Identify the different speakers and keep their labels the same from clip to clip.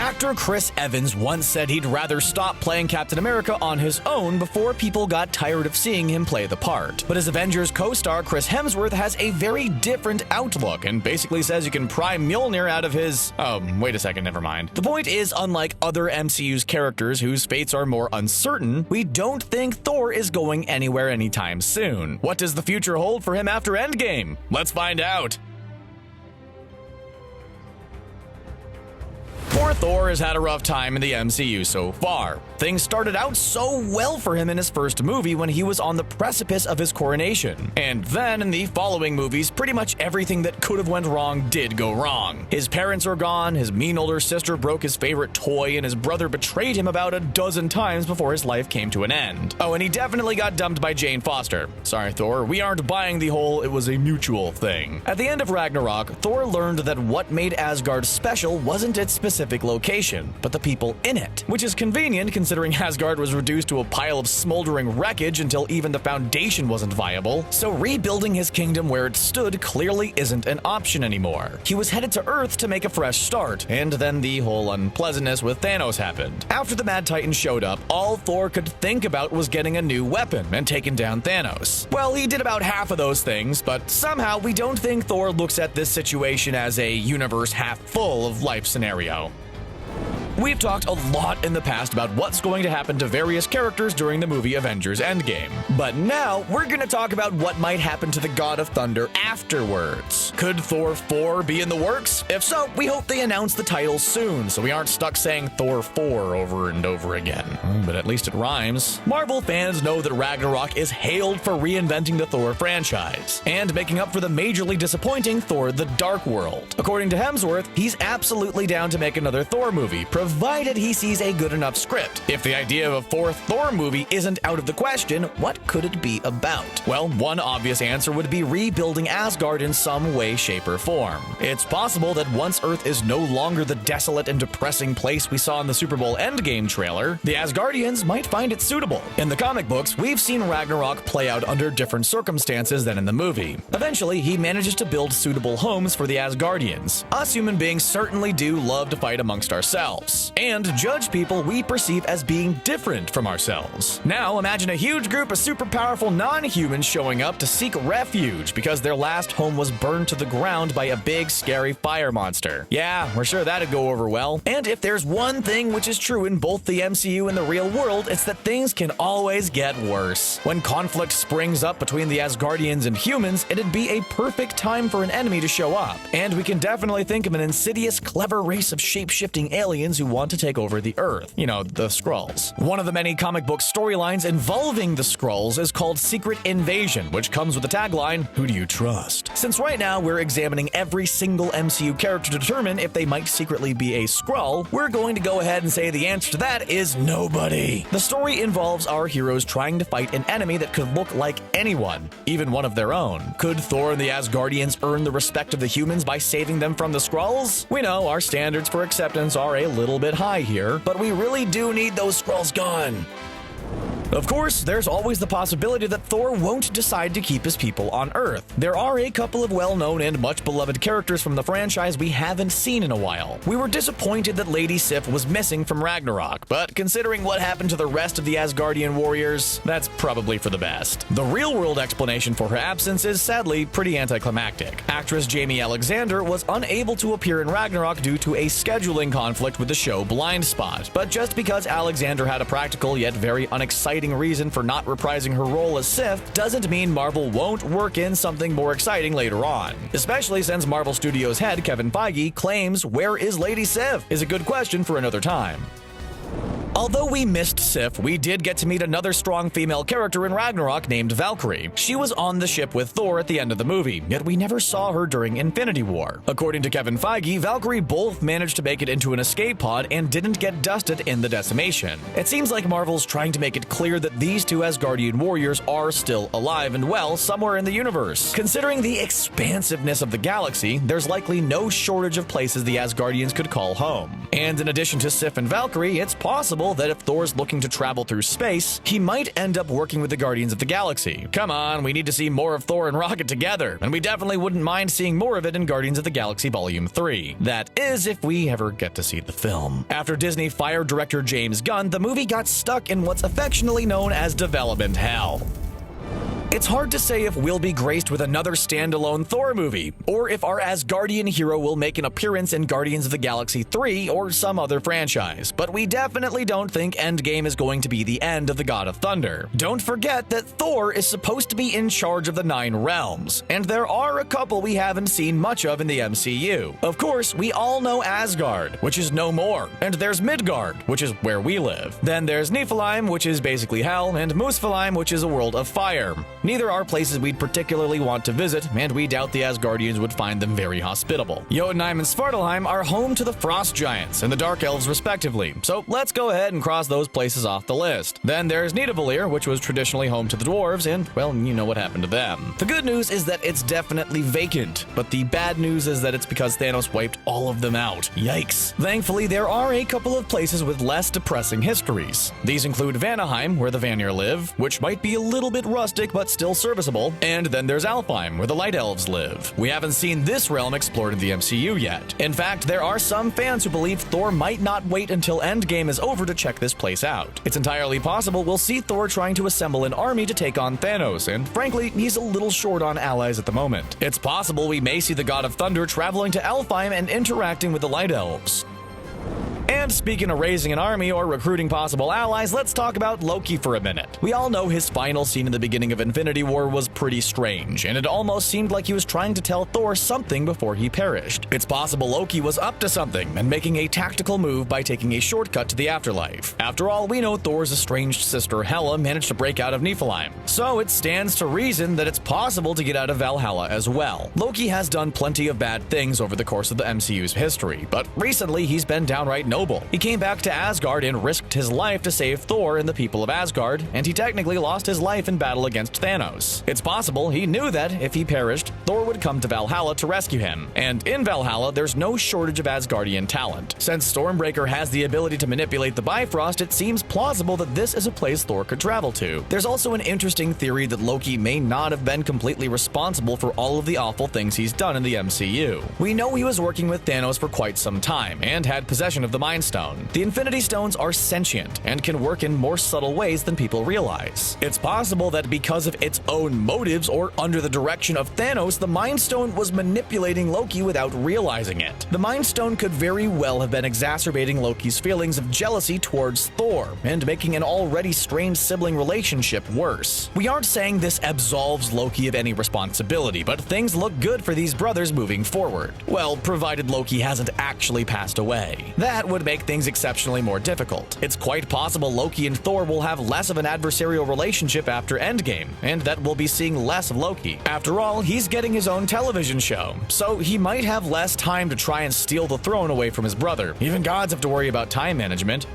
Speaker 1: Actor Chris Evans once said he'd rather stop playing Captain America on his own before people got tired of seeing him play the part. But his Avengers co-star Chris Hemsworth has a very different outlook and basically says you can pry Mjolnir out of his... Oh, wait a second, never mind. The point is, unlike other MCU's characters whose fates are more uncertain, we don't think Thor is going anywhere anytime soon. What does the future hold for him after Endgame? Let's find out. Poor Thor has had a rough time in the MCU so far. Things started out so well for him in his first movie when he was on the precipice of his coronation. And then in the following movies, pretty much everything that could have went wrong did go wrong. His parents are gone, his mean older sister broke his favorite toy, and his brother betrayed him about a dozen times before his life came to an end. Oh, and he definitely got dumped by Jane Foster. Sorry, Thor, we aren't buying the whole it was a mutual thing. At the end of Ragnarok, Thor learned that what made Asgard special wasn't its specific location, but the people in it, which is convenient considering Asgard was reduced to a pile of smoldering wreckage until even the foundation wasn't viable, so rebuilding his kingdom where it stood clearly isn't an option anymore. He was headed to Earth to make a fresh start, and then the whole unpleasantness with Thanos happened. After the Mad Titan showed up, all Thor could think about was getting a new weapon and taking down Thanos. Well, he did about half of those things, but somehow we don't think Thor looks at this situation as a universe half full of life scenario. We've talked a lot in the past about what's going to happen to various characters during the movie Avengers Endgame. But now, we're going to talk about what might happen to the God of Thunder afterwards. Could Thor 4 be in the works? If so, we hope they announce the title soon, so we aren't stuck saying Thor 4 over and over again. But at least it rhymes. Marvel fans know that Ragnarok is hailed for reinventing the Thor franchise, and making up for the majorly disappointing Thor the Dark World. According to Hemsworth, he's absolutely down to make another Thor movie, provided he sees a good enough script. If the idea of a fourth Thor movie isn't out of the question, what could it be about? Well, one obvious answer would be rebuilding Asgard in some way, shape, or form. It's possible that once Earth is no longer the desolate and depressing place we saw in the Super Bowl Endgame trailer, the Asgardians might find it suitable. In the comic books, we've seen Ragnarok play out under different circumstances than in the movie. Eventually, he manages to build suitable homes for the Asgardians. Us human beings certainly do love to fight amongst ourselves and judge people we perceive as being different from ourselves. Now imagine a huge group of super powerful non-humans showing up to seek refuge because their last home was burned to the ground by a big scary fire monster. Yeah, we're sure that'd go over well. And if there's one thing which is true in both the MCU and the real world, it's that things can always get worse. When conflict springs up between the Asgardians and humans, it'd be a perfect time for an enemy to show up. And we can definitely think of an insidious, clever race of shape-shifting aliens who want to take over the Earth. You know, the Skrulls. One of the many comic book storylines involving the Skrulls is called Secret Invasion, which comes with the tagline, "Who do you trust?" Since right now we're examining every single MCU character to determine if they might secretly be a Skrull, we're going to go ahead and say the answer to that is nobody. The story involves our heroes trying to fight an enemy that could look like anyone, even one of their own. Could Thor and the Asgardians earn the respect of the humans by saving them from the Skrulls? We know our standards for acceptance are a little bit high here, but we really do need those Skrulls gone. Of course, there's always the possibility that Thor won't decide to keep his people on Earth. There are a couple of well-known and much-beloved characters from the franchise we haven't seen in a while. We were disappointed that Lady Sif was missing from Ragnarok, but considering what happened to the rest of the Asgardian warriors, that's probably for the best. The real-world explanation for her absence is sadly pretty anticlimactic. Actress Jamie Alexander was unable to appear in Ragnarok due to a scheduling conflict with the show Blind Spot, but just because Alexander had a practical yet very unexciting reason for not reprising her role as Sif doesn't mean Marvel won't work in something more exciting later on. Especially since Marvel Studios head Kevin Feige claims "Where is Lady Sif?" is a good question for another time. Although we missed Sif, we did get to meet another strong female character in Ragnarok named Valkyrie. She was on the ship with Thor at the end of the movie, yet we never saw her during Infinity War. According to Kevin Feige, Valkyrie both managed to make it into an escape pod and didn't get dusted in the decimation. It seems like Marvel's trying to make it clear that these two Asgardian warriors are still alive and well somewhere in the universe. Considering the expansiveness of the galaxy, there's likely no shortage of places the Asgardians could call home. And in addition to Sif and Valkyrie, it's possible possible that if Thor's looking to travel through space, he might end up working with the Guardians of the Galaxy. Come on, we need to see more of Thor and Rocket together, and we definitely wouldn't mind seeing more of it in Guardians of the Galaxy Volume 3. That is, if we ever get to see the film. After Disney fired director James Gunn, the movie got stuck in what's affectionately known as development hell. It's hard to say if we'll be graced with another standalone Thor movie, or if our Asgardian hero will make an appearance in Guardians of the Galaxy 3 or some other franchise, but we definitely don't think Endgame is going to be the end of the God of Thunder. Don't forget that Thor is supposed to be in charge of the 9 realms, and there are a couple we haven't seen much of in the MCU. Of course, we all know Asgard, which is no more, and there's Midgard, which is where we live. Then there's Niflheim, which is basically hell, and Muspelheim, which is a world of fire. Neither are places we'd particularly want to visit, and we doubt the Asgardians would find them very hospitable. Jotunheim and Svartalheim are home to the Frost Giants and the Dark Elves respectively, so let's go ahead and cross those places off the list. Then there's Nidavellir, which was traditionally home to the dwarves, and, well, you know what happened to them. The good news is that it's definitely vacant, but the bad news is that it's because Thanos wiped all of them out. Yikes. Thankfully, there are a couple of places with less depressing histories. These include Vanaheim, where the Vanir live, which might be a little bit rustic, but still serviceable, and then there's Alfheim, where the Light Elves live. We haven't seen this realm explored in the MCU yet. In fact, there are some fans who believe Thor might not wait until Endgame is over to check this place out. It's entirely possible we'll see Thor trying to assemble an army to take on Thanos, and frankly, he's a little short on allies at the moment. It's possible we may see the God of Thunder traveling to Alfheim and interacting with the Light Elves. And speaking of raising an army or recruiting possible allies, let's talk about Loki for a minute. We all know his final scene in the beginning of Infinity War was pretty strange, and it almost seemed like he was trying to tell Thor something before he perished. It's possible Loki was up to something and making a tactical move by taking a shortcut to the afterlife. After all, we know Thor's estranged sister Hela managed to break out of Niflheim, so it stands to reason that it's possible to get out of Valhalla as well. Loki has done plenty of bad things over the course of the MCU's history, but recently he's been downright noble. He came back to Asgard and risked his life to save Thor and the people of Asgard, and he technically lost his life in battle against Thanos. It's possible he knew that, if he perished, Thor would come to Valhalla to rescue him, and in Valhalla there's no shortage of Asgardian talent. Since Stormbreaker has the ability to manipulate the Bifrost, it seems plausible that this is a place Thor could travel to. There's also an interesting theory that Loki may not have been completely responsible for all of the awful things he's done in the MCU. We know he was working with Thanos for quite some time, and had possession of the Mind Stone. The Infinity Stones are sentient and can work in more subtle ways than people realize. It's possible that because of its own motives or under the direction of Thanos, the Mind Stone was manipulating Loki without realizing it. The Mind Stone could very well have been exacerbating Loki's feelings of jealousy towards Thor and making an already strained sibling relationship worse. We aren't saying this absolves Loki of any responsibility, but things look good for these brothers moving forward. Well, provided Loki hasn't actually passed away. That would make things exceptionally more difficult. It's quite possible Loki and Thor will have less of an adversarial relationship after Endgame, and that we'll be seeing less of Loki. After all, he's getting his own television show, so he might have less time to try and steal the throne away from his brother. Even gods have to worry about time management.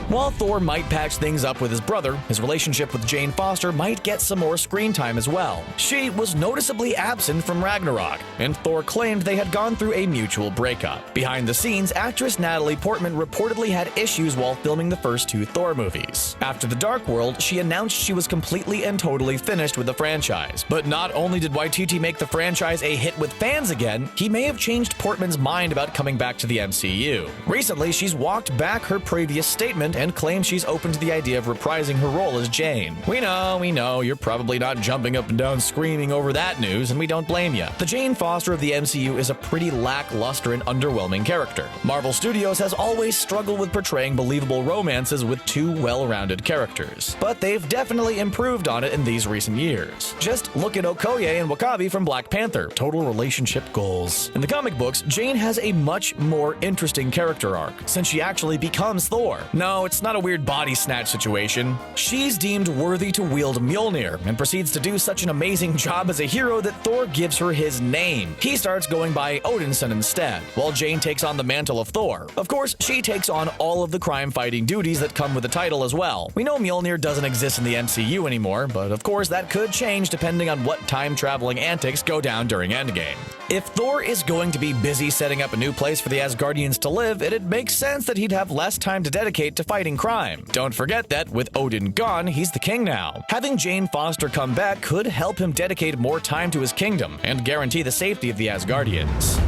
Speaker 1: While Thor might patch things up with his brother, his relationship with Jane Foster might get some more screen time as well. She was noticeably absent from Ragnarok, and Thor claimed they had gone through a mutual breakup. Behind the scenes, actress Natalie Portman reportedly had issues while filming the first 2 Thor movies. After The Dark World, she announced she was completely and totally finished with the franchise. But not only did Waititi make the franchise a hit with fans again, he may have changed Portman's mind about coming back to the MCU. Recently, she's walked back her previous statement and claims she's open to the idea of reprising her role as Jane. We know, you're probably not jumping up and down screaming over that news, and we don't blame you. The Jane Foster of the MCU is a pretty lackluster and underwhelming character. Marvel Studios has always struggled with portraying believable romances with 2 well-rounded characters, but they've definitely improved on it in these recent years. Just look at Okoye and W'Kabi from Black Panther. Total relationship goals. In the comic books, Jane has a much more interesting character arc, since she actually becomes Thor. No, it's not a weird body snatch situation. She's deemed worthy to wield Mjolnir and proceeds to do such an amazing job as a hero that Thor gives her his name. He starts going by Odinson instead, while Jane takes on the mantle of Thor. Of course, she takes on all of the crime-fighting duties that come with the title as well. We know Mjolnir doesn't exist in the MCU anymore, but of course that could change depending on what time-traveling antics go down during Endgame. If Thor is going to be busy setting up a new place for the Asgardians to live, it'd make sense that he'd have less time to dedicate to fighting fighting crime. Don't forget that with Odin gone, he's the king now. Having Jane Foster come back could help him dedicate more time to his kingdom and guarantee the safety of the Asgardians.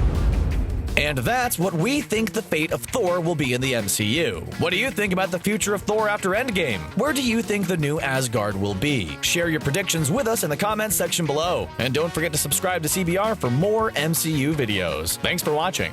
Speaker 1: And that's what we think the fate of Thor will be in the MCU. What do you think about the future of Thor after Endgame? Where do you think the new Asgard will be? Share your predictions with us in the comments section below. And don't forget to subscribe to CBR for more MCU videos. Thanks for watching.